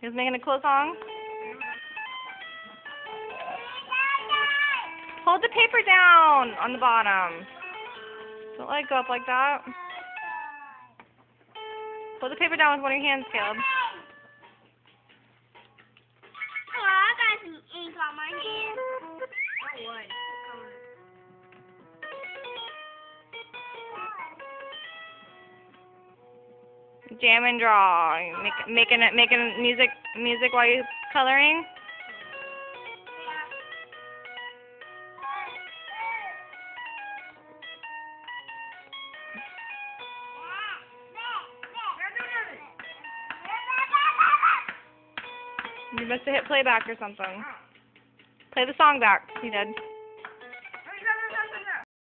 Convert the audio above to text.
He was making a cool song. Hold the paper down on the bottom. Don't let it go up like that. Hold the paper down with one of your hands, Caleb. Oh, I got some ink on my hand. Oh, what? Jam and draw. Making music while you're coloring. You must have hit playback or something. Play the song back. You did.